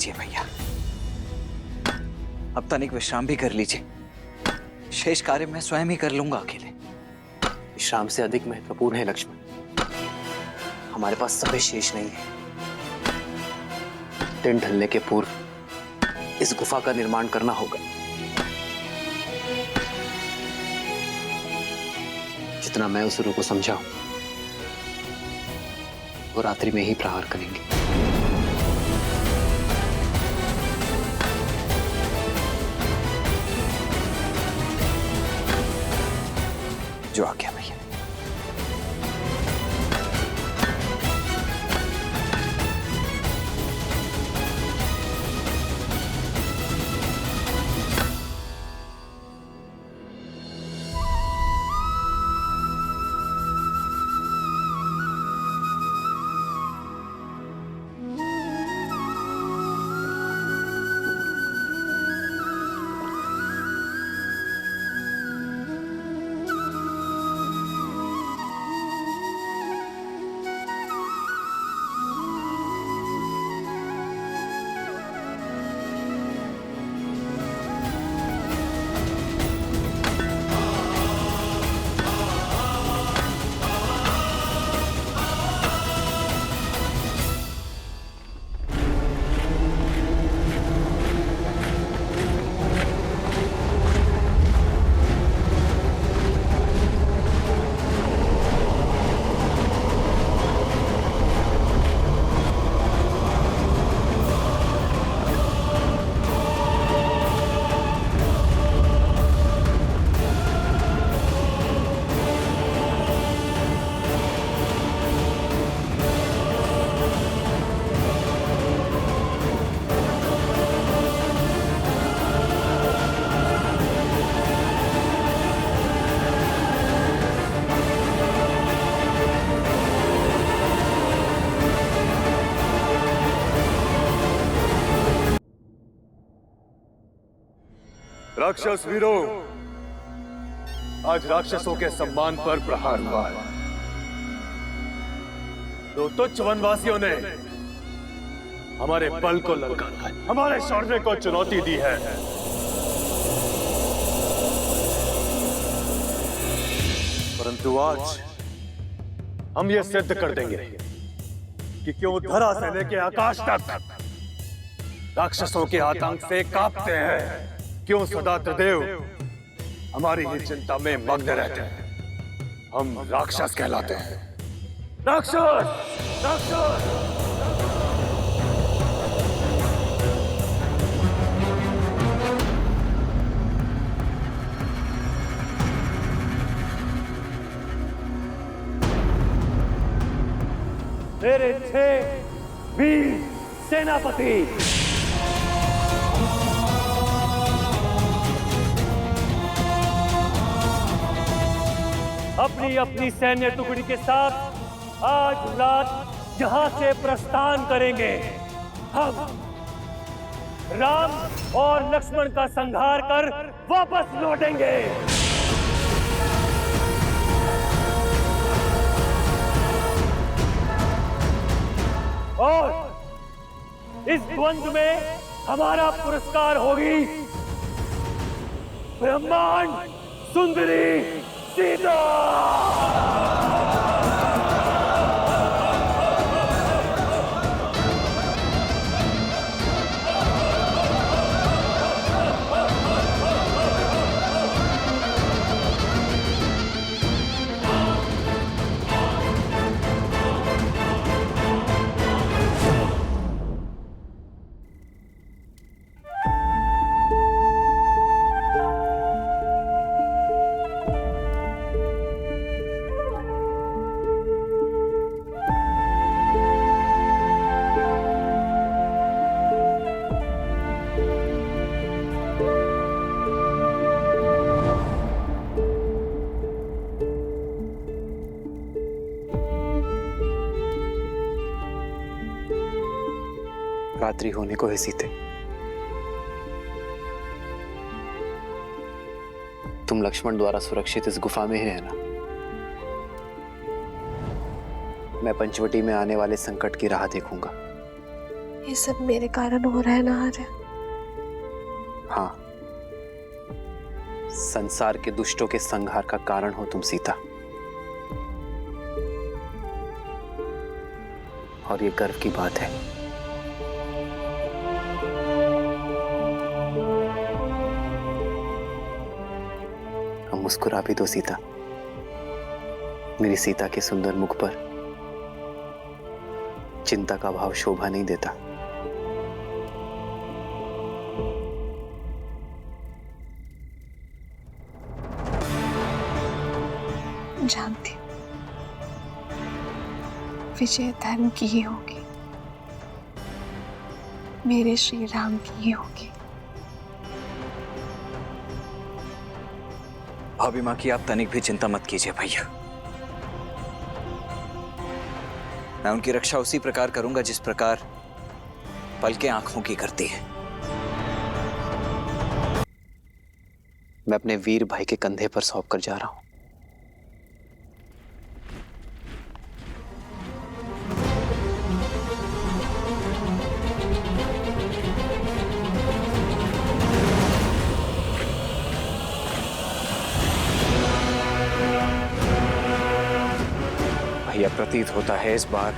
लीजिए भैया, अब तनिक विश्राम भी कर लीजिए। शेष कार्य मैं स्वयं ही कर लूंगा अकेले। विश्राम से अधिक महत्वपूर्ण है लक्ष्मण, हमारे पास समय शेष नहीं है। दिन ढलने के पूर्व इस गुफा का निर्माण करना होगा। जितना मैं उस को समझा हूं, वो रात्रि में ही प्रहार करेंगे। जो आ गया भैया। राक्षस वीरों, आज राक्षसों के सम्मान पर प्रहार हुआ है। दो तुच्छ वनवासियों ने हमारे बल को ललकारा है, हमारे शौर्य को चुनौती दी है। परंतु आज हम ये सिद्ध कर देंगे कि क्यों धरा से लेके आकाश तक राक्षसों के आतंक से कांपते हैं, क्यों सदा त्रिदेव हमारी ही चिंता में मग्न रहते हैं। हम राक्षस कहलाते हैं। राक्षस, राक्षस। मेरे 6 वीर सेनापति अपनी अपनी सैन्य टुकड़ी के साथ आज रात यहां से प्रस्थान करेंगे। हम राम और लक्ष्मण का संहार कर वापस लौटेंगे। और इस द्वंद्व में हमारा पुरस्कार होगी ब्रह्मांड सुंदरी सीता। रात्रि होने को है सीते, तुम लक्ष्मण द्वारा सुरक्षित इस गुफा में ही रहना। मैं पंचवटी में आने वाले संकट की राह देखूंगा। ये सब मेरे कारण हो रहा है ना आर्य? हाँ, संसार के दुष्टों के संहार का कारण हो तुम सीता। और ये गर्व की बात है। हम मुस्कुरा भी दो सीता। मेरी सीता के सुंदर मुख पर चिंता का भाव शोभा नहीं देता। जानती हूँ, विजय धर्म की ही होगी, मेरे श्री राम की ही होगी। भाभी माँ की आप तनिक भी चिंता मत कीजिए भैया। मैं उनकी रक्षा उसी प्रकार करूंगा जिस प्रकार पलकें आंखों की करती है। मैं अपने वीर भाई के कंधे पर सौंप कर जा रहा हूं। भैया, प्रतीत होता है इस बार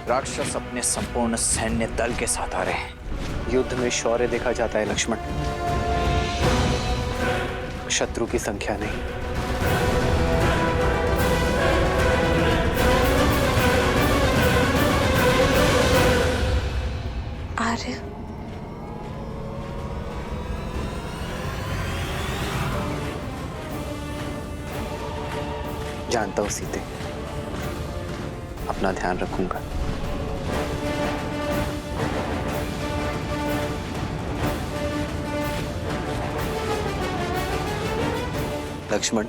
राक्षस अपने संपूर्ण सैन्य दल के साथ आ रहे हैं। युद्ध में शौर्य देखा जाता है लक्ष्मण, शत्रु की संख्या नहीं। आर्य, जानता हूं सीते, अपना ध्यान रखूंगा। लक्ष्मण।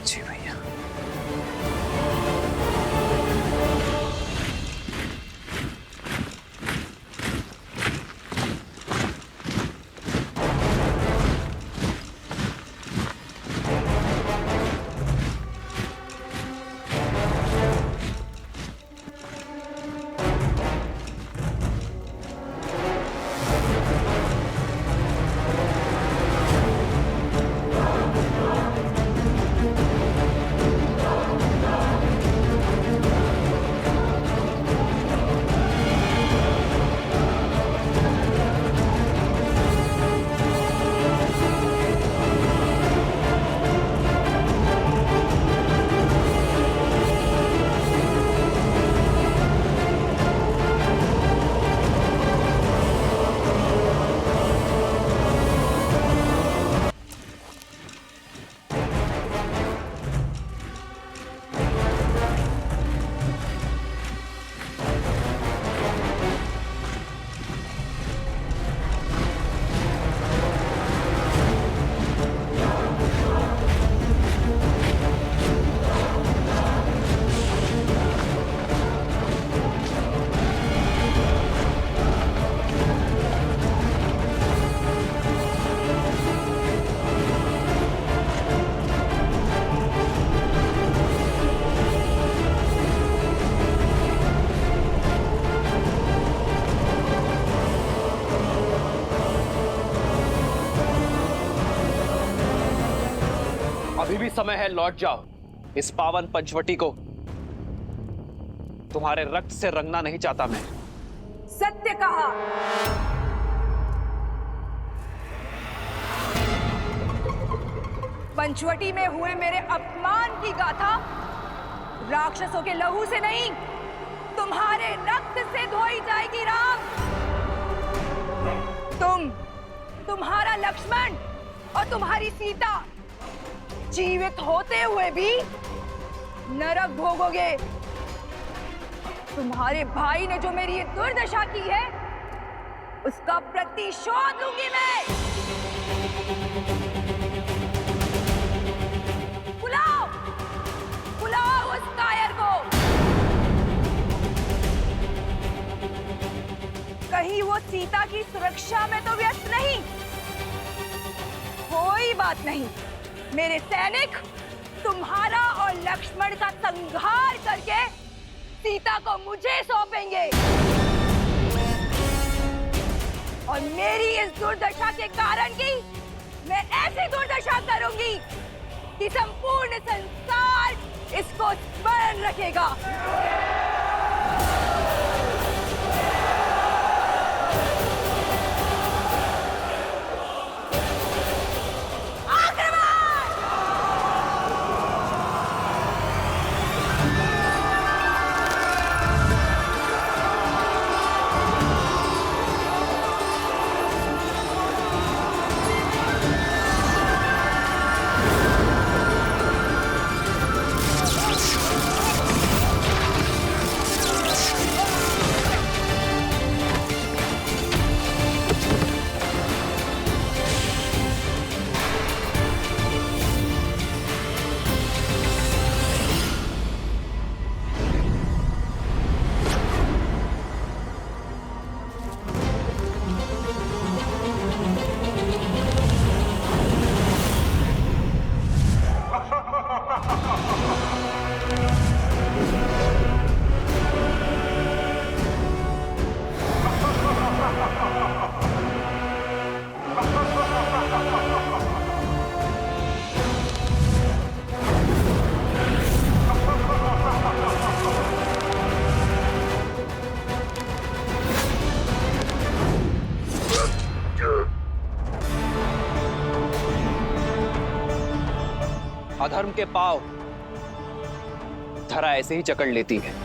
जी भैया। अभी भी समय है, लौट जाओ। इस पावन पंचवटी को तुम्हारे रक्त से रंगना नहीं चाहता मैं। सत्य कहा। पंचवटी में हुए मेरे अपमान की गाथा राक्षसों के लहू से नहीं, तुम्हारे रक्त से धोई जाएगी राम। तुम्हारा लक्ष्मण और तुम्हारी सीता जीवित होते हुए भी नरक भोगोगे। तुम्हारे भाई ने जो मेरी ये दुर्दशा की है, उसका प्रतिशोध लूंगी मैं। बुलाओ, बुलाओ उस कायर को। कहीं वो सीता की सुरक्षा में तो व्यस्त नहीं? कोई बात नहीं, मेरे सैनिक तुम्हारा और लक्ष्मण का संहार करके सीता को मुझे सौंपेंगे और मेरी इस दुर्दशा के कारण की मैं ऐसी दुर्दशा करूंगी कि संपूर्ण संसार इसको स्मरण रखेगा। अधर्म के पांव धरा ऐसे ही जकड़ लेती है।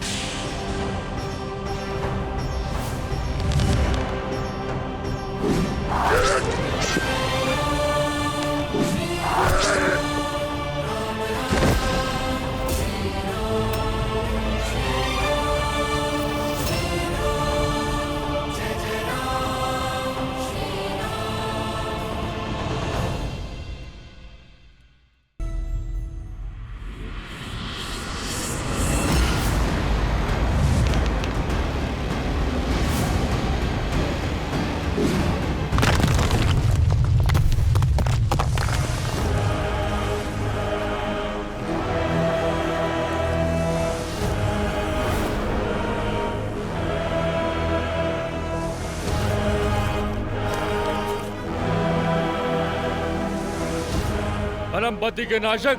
परमपति के नाशक,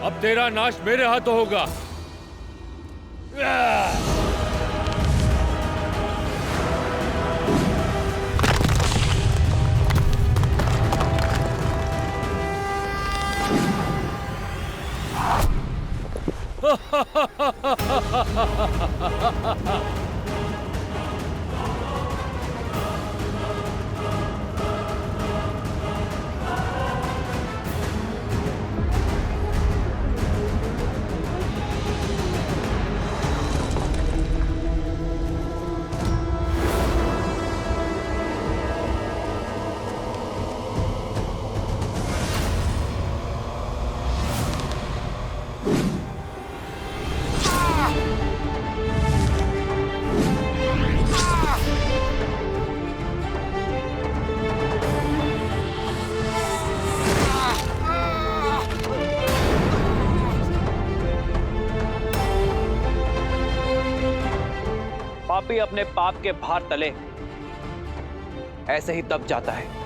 अब तेरा नाश मेरे हाथों होगा। पापी अपने पाप के भार तले ऐसे ही दब जाता है।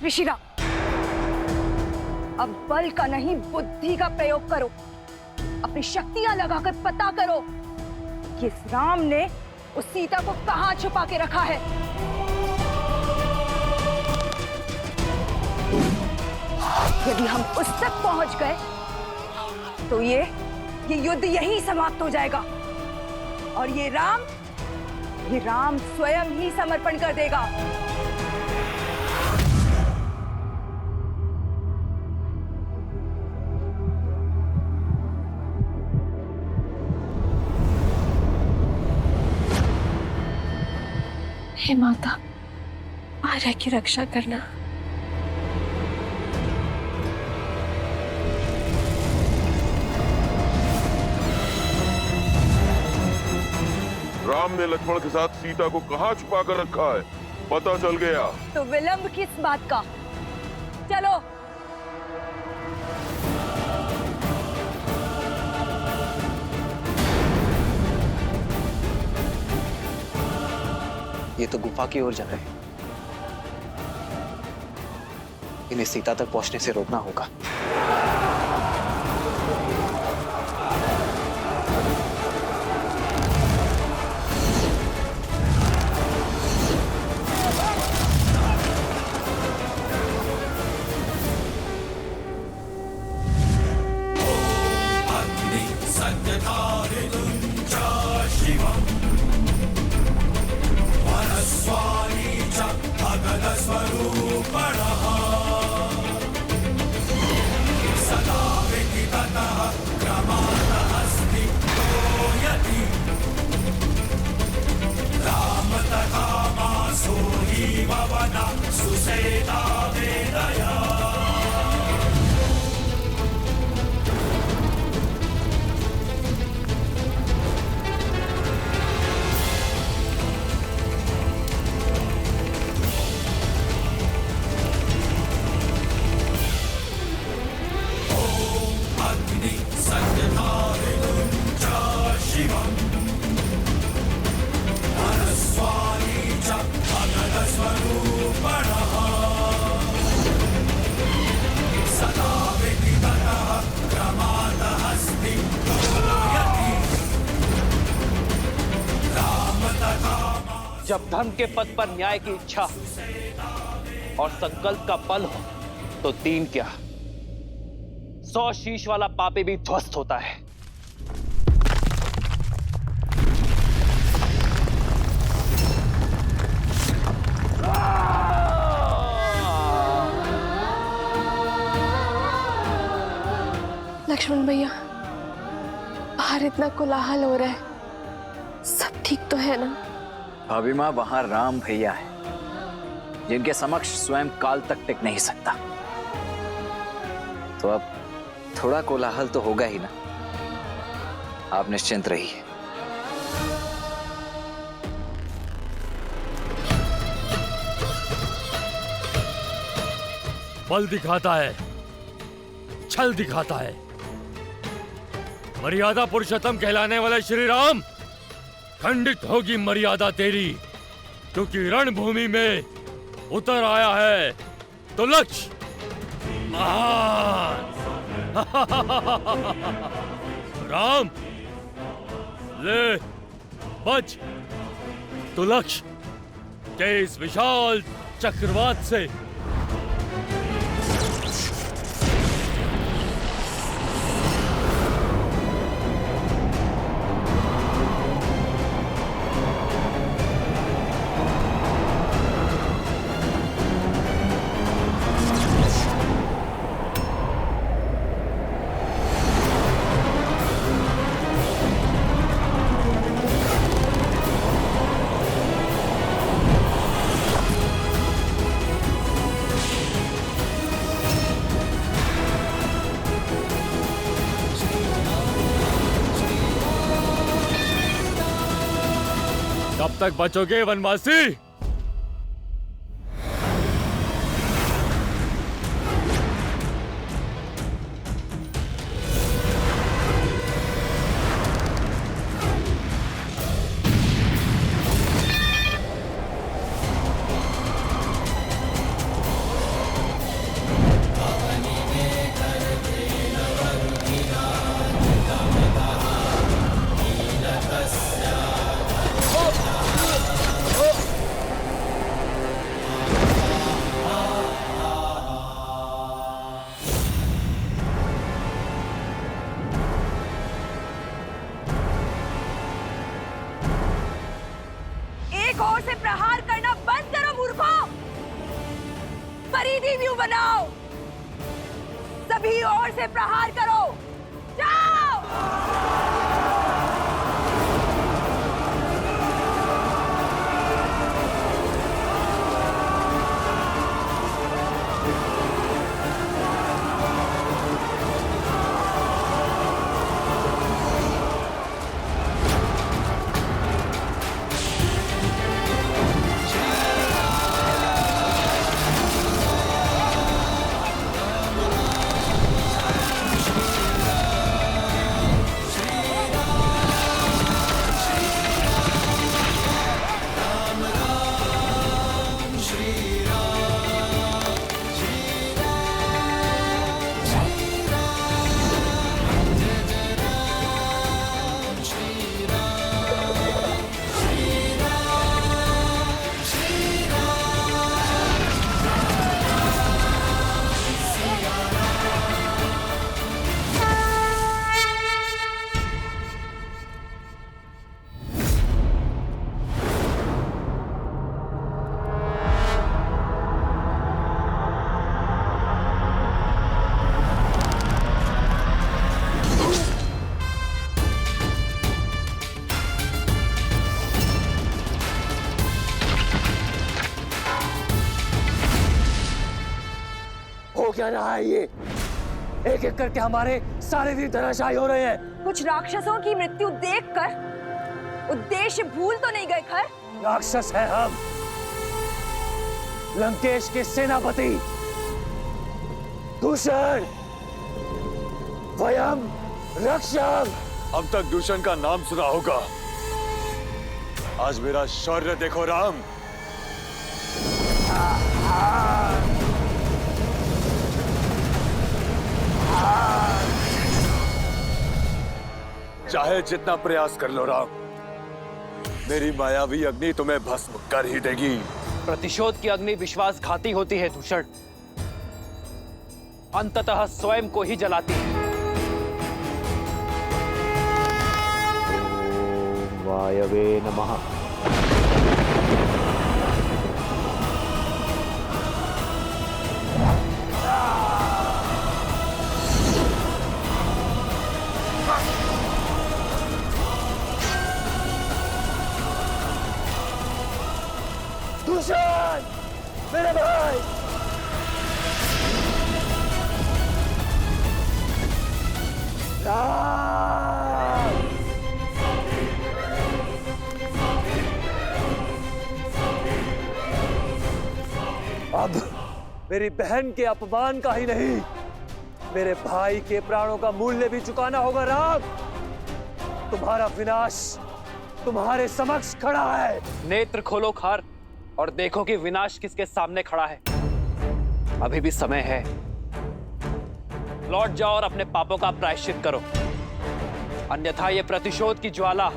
ऋषिराम, अब बल का नहीं बुद्धि का प्रयोग करो। अपनी शक्तियां लगाकर पता करो कि इस राम ने उस सीता को कहां छुपा के रखा है। यदि हम उस तक पहुंच गए तो ये युद्ध यहीं समाप्त हो जाएगा और ये राम स्वयं ही समर्पण कर देगा। हे माता, आर्या की रक्षा करना। राम ने लक्ष्मण के साथ सीता को कहाँ छुपा कर रखा है, पता चल गया। तो विलंब किस बात का? चलो। ये तो गुफा की ओर जा रहे हैं। इन्हें सीता तक पहुंचने से रोकना होगा। जब धर्म के पद पर न्याय की इच्छा और संकल्प का बल हो तो दीन क्या 100 शीश वाला पापी भी ध्वस्त होता है। लक्ष्मण भैया, बाहर इतना कोलाहल हो रहा है, सब ठीक तो है ना? भाभी माँ, वहां राम भैया है जिनके समक्ष स्वयं काल तक टिक नहीं सकता, तो अब थोड़ा कोलाहल तो होगा ही ना। आप निश्चिंत रहिए। बल दिखाता है, छल दिखाता है। मर्यादा पुरुषोत्तम कहलाने वाले श्री राम, खंडित होगी मर्यादा तेरी, क्योंकि रणभूमि में उतर आया है तो लक्ष्य महान। राम ले बच, तो लक्ष्य के इस विशाल चक्रवात से कब तक बचोगे वनवासी? एक ओर से प्रहार करना बंद करो मूर्खों। परिधि व्यू बनाओ, सभी ओर से प्रहार करो। जाओ। हो क्या रहा है ये? एक एक करके हमारे सारे वीर धराशायी हो रहे हैं। कुछ राक्षसों की मृत्यु देखकर उद्देश्य भूल तो नहीं गए खर? राक्षस है हम, लंकेश के सेनापति दूषण, वयम रक्षम। अब तक दूषण का नाम सुना होगा, आज मेरा शौर्य देखो राम। चाहे जितना प्रयास कर लो राम, मेरी मायावी अग्नि तुम्हें भस्म कर ही देगी। प्रतिशोध की अग्नि विश्वासघाती होती है दूषण, अंततः स्वयं को ही जलाती है। ओम वायवे नमः। दूषण, मेरे भाई, राम। अब मेरी बहन के अपमान का ही नहीं, मेरे भाई के प्राणों का मूल्य भी चुकाना होगा राम। तुम्हारा विनाश तुम्हारे समक्ष खड़ा है। नेत्र खोलो खार और देखो कि विनाश किसके सामने खड़ा है। अभी भी समय है, लौट जाओ और अपने पापों का प्रायश्चित करो, अन्यथा ये प्रतिशोध की ज्वाला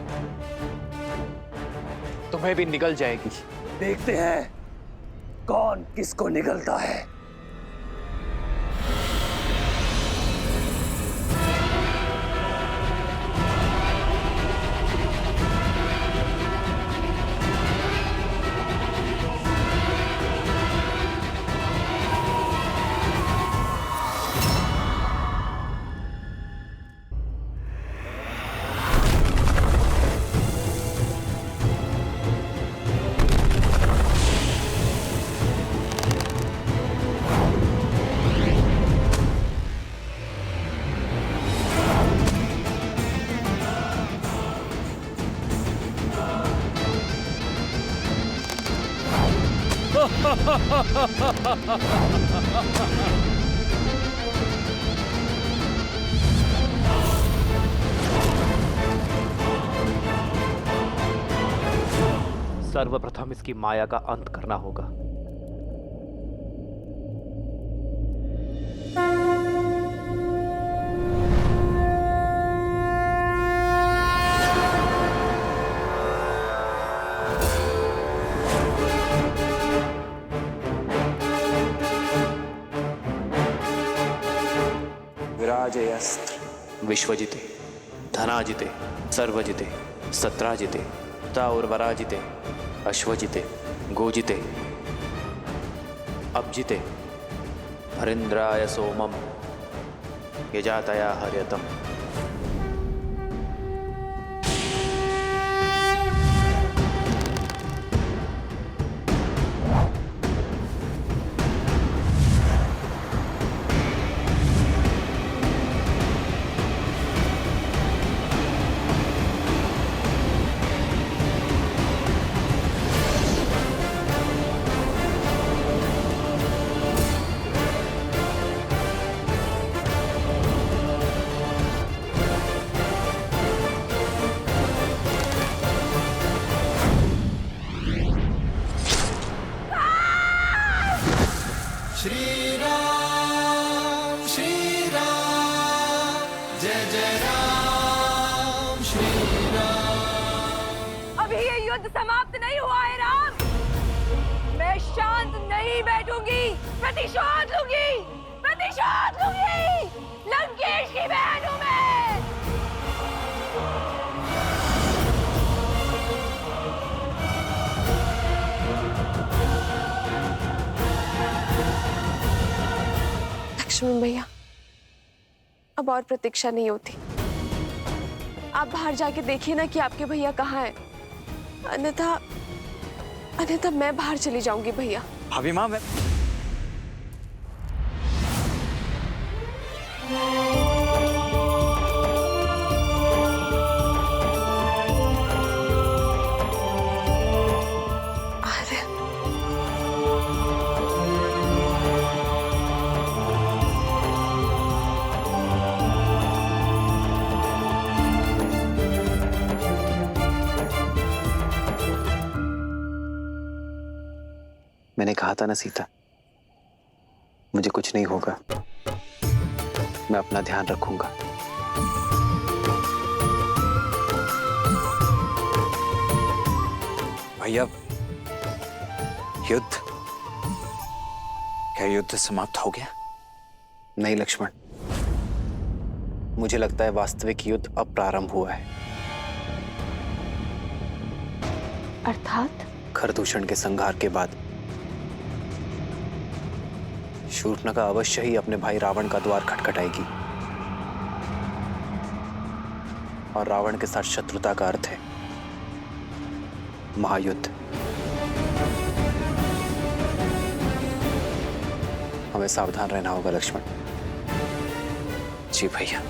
तुम्हें भी निगल जाएगी। देखते हैं कौन किसको निगलता है। सर्वप्रथम इसकी माया का अंत करना होगा। विराजयस्त्र विश्वजिते धनाजिते सर्वजिते सत्राजिते ताउर्वराजिते अश्वजिते गोजिते अब्जिते हरिंद्राय सोमम यजातया हर्यतम। समाप्त नहीं हुआ है राम। मैं शांत नहीं बैठूंगी, प्रतिशोध लूंगी, प्रतिशोध लूंगी। लंकेश की बहन हूं मैं। लक्ष्मण भैया, अब और प्रतीक्षा नहीं होती। आप बाहर जाके देखिए ना कि आपके भैया कहाँ हैं। अन्यथा मैं बाहर चली जाऊंगी भैया। भाभी माँ, मैं आर्य, मैंने कहा था ना सीता, मुझे कुछ नहीं होगा, मैं अपना ध्यान रखूंगा। भैया, युद्ध, क्या युद्ध समाप्त हो गया? नहीं लक्ष्मण, मुझे लगता है वास्तविक युद्ध अब प्रारंभ हुआ है। अर्थात? खरदूषण के संहार के बाद शूर्पणखा अवश्य ही अपने भाई रावण का द्वार खटखटाएगी, और रावण के साथ शत्रुता का अर्थ है महायुद्ध। हमें सावधान रहना होगा लक्ष्मण। जी भैया।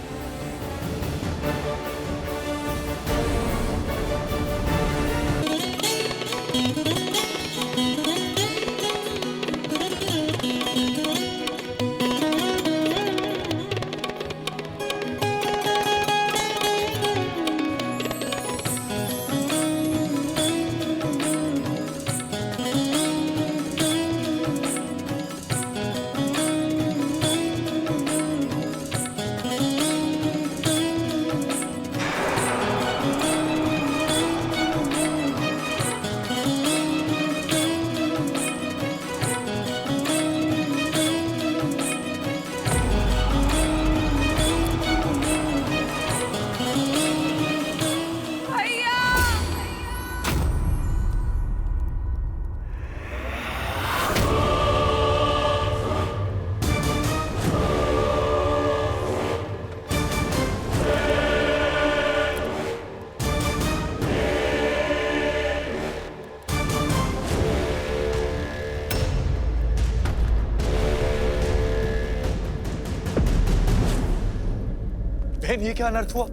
बहन, ये क्या अनर्थ हुआ?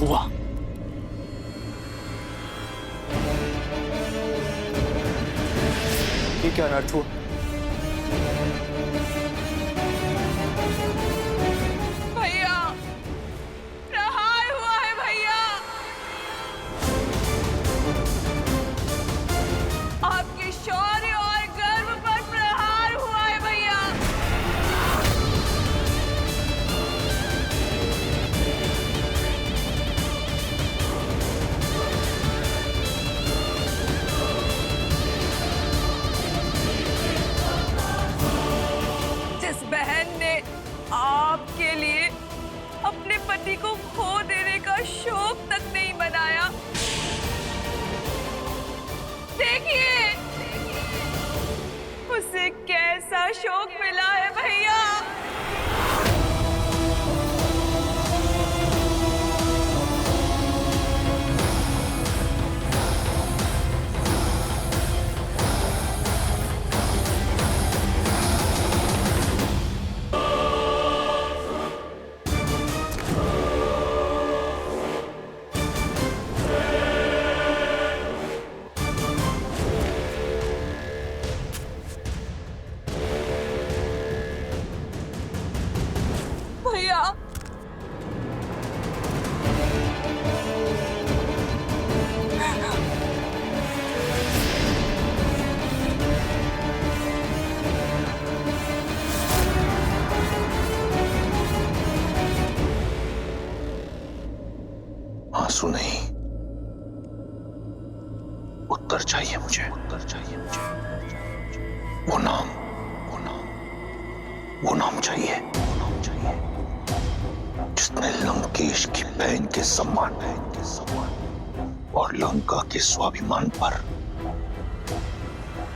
हुआ ये क्या अनर्थ हुआ? भैया, प्रहार हुआ है भैया। आपके शौर्य और गर्व पर प्रहार हुआ है भैया। जिस बहन ने आपके लिए अपने पति को खो देने का शौक तक नहीं बनाया, देखिए उसे कैसा शौक मिला है भैया। भैया, आंसू नहीं, उत्तर चाहिए मुझे, उत्तर चाहिए मुझे। वो नाम, वो नाम, वो नाम चाहिए, वो नाम चाहिए जिसने लंकेश की बहन के सम्मान और लंका के स्वाभिमान पर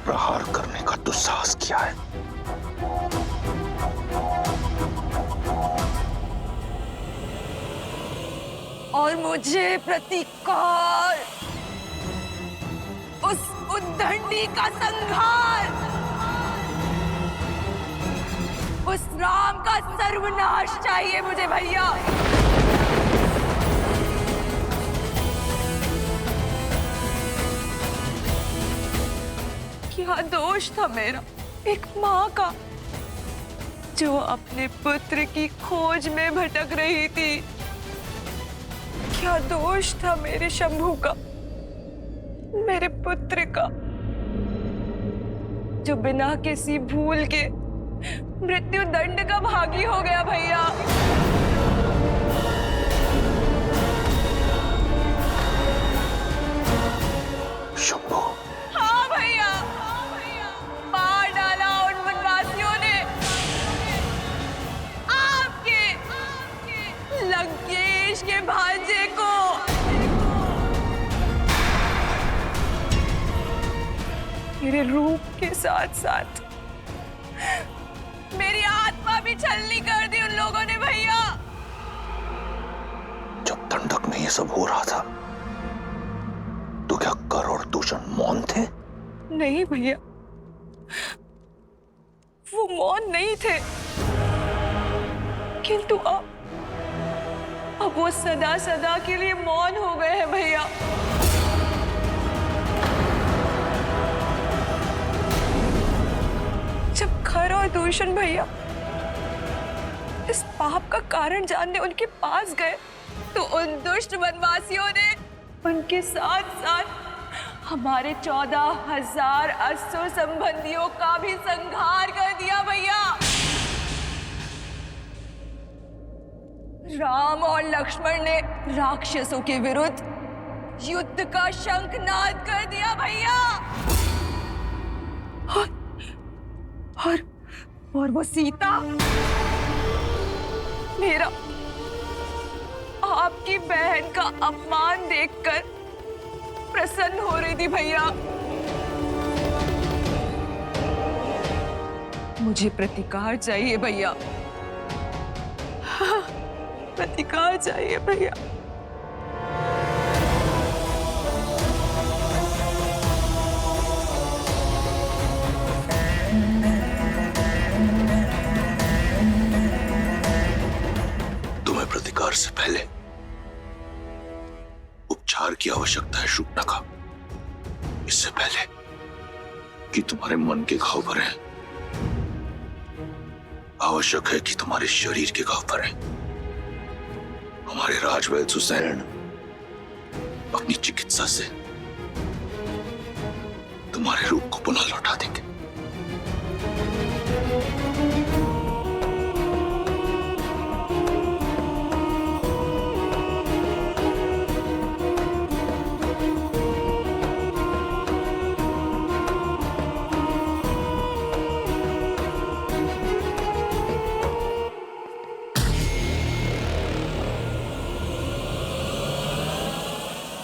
प्रहार करने का दुस्साहस किया है। और मुझे प्रतीकार, उस उद्दंडी का संहार, उस राम का सर्वनाश चाहिए मुझे भैया। क्या दोष था मेरा एक माँ का जो अपने पुत्र की खोज में भटक रही थी? क्या दोष था मेरे शंभू का, मेरे पुत्र का, जो बिना किसी भूल के मृत्यु दंड का भागी हो गया भैया। शंभू। हाँ भैया, मार डाला उन वनवासियों ने आपके लंकेश के भांजे को। मेरे रूप के साथ साथ मेरी आत्मा भी छलनी कर दी उन लोगों ने भैया। जब दंडक में ये सब हो रहा था तो क्या कर और दूषण मौन थे? नहीं भैया, वो मौन नहीं थे, किंतु अब वो सदा सदा के लिए मौन हो गए हैं भैया। जब खर और दूषण भैया इस पाप का कारण जानने उनके पास गए तो उन दुष्ट वनवासियों ने उनके साथ साथ हमारे 14,000 असुर संबंधियों का भी संहार कर दिया भैया। राम और लक्ष्मण ने राक्षसों के विरुद्ध युद्ध का शंखनाद कर दिया भैया। और वो सीता मेरा आपकी बहन का अपमान देखकर प्रसन्न हो रही थी भैया। मुझे प्रतिकार चाहिए भैया, प्रतिकार चाहिए भैया। तुम्हें प्रतिकार से पहले उपचार की आवश्यकता है शूर्पणखा। इससे पहले कि तुम्हारे मन के घाव भरें, आवश्यक है कि तुम्हारे शरीर के घाव भरें। हमारे राजवैद्य सुसैन अपनी चिकित्सा से तुम्हारे रूप को पुनः लौटा देंगे।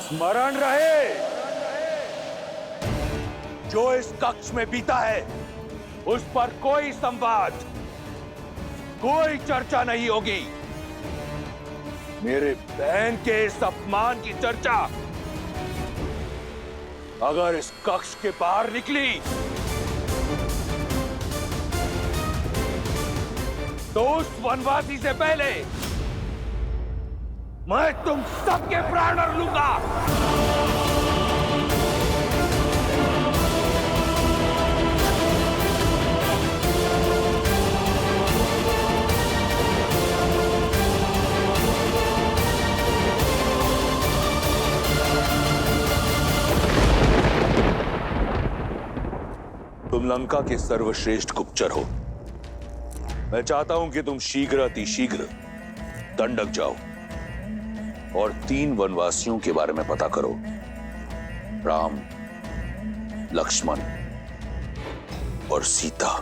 स्मरण रहे, जो इस कक्ष में बीता है उस पर कोई संवाद, कोई चर्चा नहीं होगी। मेरे बहन के इस अपमान की चर्चा अगर इस कक्ष के बाहर निकली तो उस वनवासी से पहले मैं तुम सबके प्राण हर लूंगा। तुम लंका के सर्वश्रेष्ठ गुप्तचर हो। मैं चाहता हूं कि तुम शीघ्र अतिशीघ्र दंडक जाओ और 3 वनवासियों के बारे में पता करो। राम, लक्ष्मण और सीता।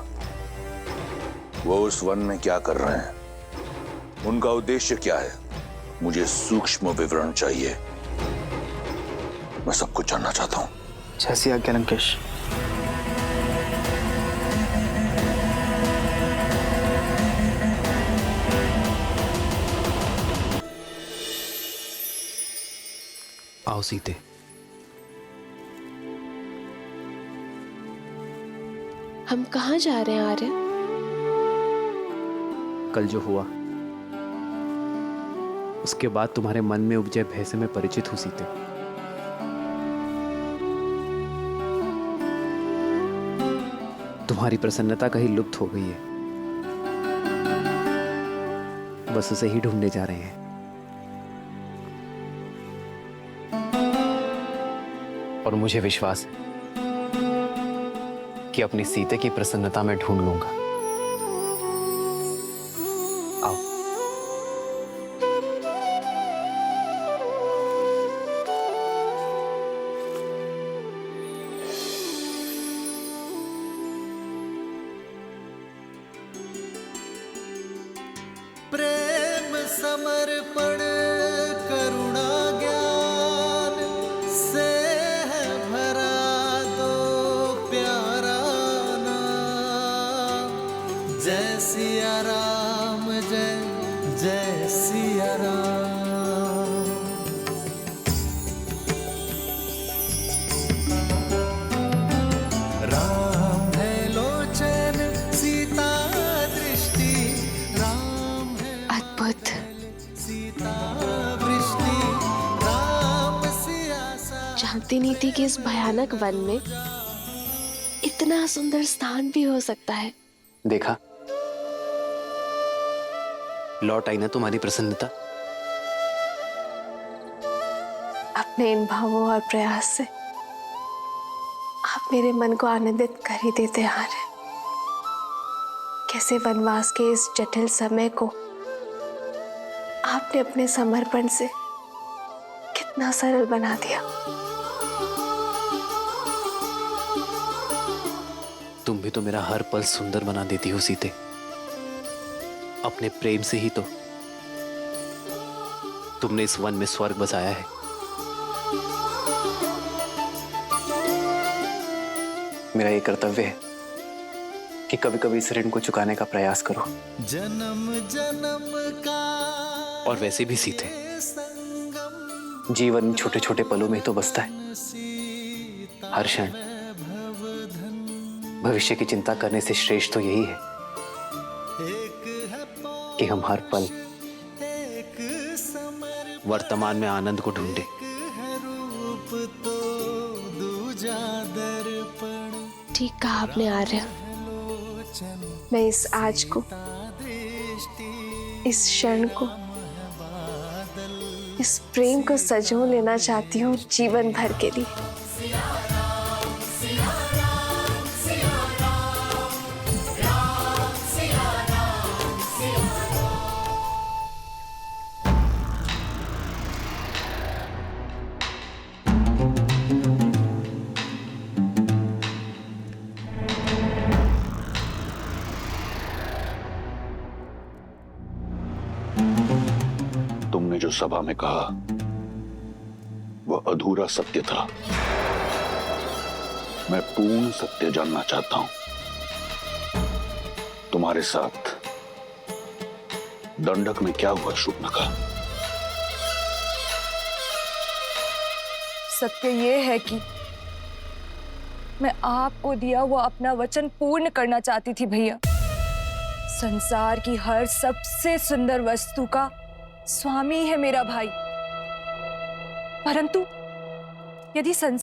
वो उस वन में क्या कर रहे हैं, उनका उद्देश्य क्या है, मुझे सूक्ष्म विवरण चाहिए। मैं सब कुछ जानना चाहता हूं। जैसी आज्ञा लंकेश। आओ सीते। हम कहाँ जा रहे हैं आर्य? कल जो हुआ उसके बाद तुम्हारे मन में उपजे भय से मैं परिचित हूं सीते। तुम्हारी प्रसन्नता कहीं लुप्त हो गई है, बस उसे ही ढूंढने जा रहे हैं। और मुझे विश्वास है कि अपनी सीते की प्रसन्नता में ढूंढ लूंगा। आओ। प्रेम समर्पण करुणा ज्ञान से है भरा दो प्यारा नाम। जय सिया राम, जय जय सिया राम। राम है लोचन, सीता दृष्टि, राम है अद्भुत। सीता वृष्टि, राम सियासा। जानती नहीं थी कि इस भयानक वन में इतना सुंदर स्थान भी हो सकता है। देखा, लौट आई ना तुम्हारी प्रसन्नता। अपने इन भावों और प्रयास से आप मेरे मन को आनंदित कर ही देते आ रहे। कैसे वनवास के इस जटिल समय को आपने अपने समर्पण से कितना सरल बना दिया। तुम भी तो मेरा हर पल सुंदर बना देती हो सीते। अपने प्रेम से ही तो तुमने इस वन में स्वर्ग बसाया है। मेरा ये कर्तव्य है कि कभी कभी इस ऋण को चुकाने का प्रयास करो। जन्म जन्म का और वैसे भी सीते, संगम, जीवन छोटे छोटे पलों में ही तो बसता है। सीता हर क्षण भवधन। भविष्य की चिंता करने से श्रेष्ठ तो यही है एक है कि हम हर पल एक समर्पण, वर्तमान में आनंद को ढूंढे। है रूप तो दूजा दर्पण। ठीक कहा आपने आर्य। मैं इस आज को, इस क्षण को, इस प्रेम को सजो लेना चाहती हूँ जीवन भर के लिए। तुमने जो सभा में कहा वह अधूरा सत्य था। मैं पूर्ण सत्य जानना चाहता हूं। तुम्हारे साथ दंडक में क्या हुआ शूर्पणखा? सत्य ये है कि मैं आपको दिया हुआ अपना वचन पूर्ण करना चाहती थी भैया। संसार की हर सबसे सुंदर वस्तु का स्वामी है मेरा भाई, परंतु यदि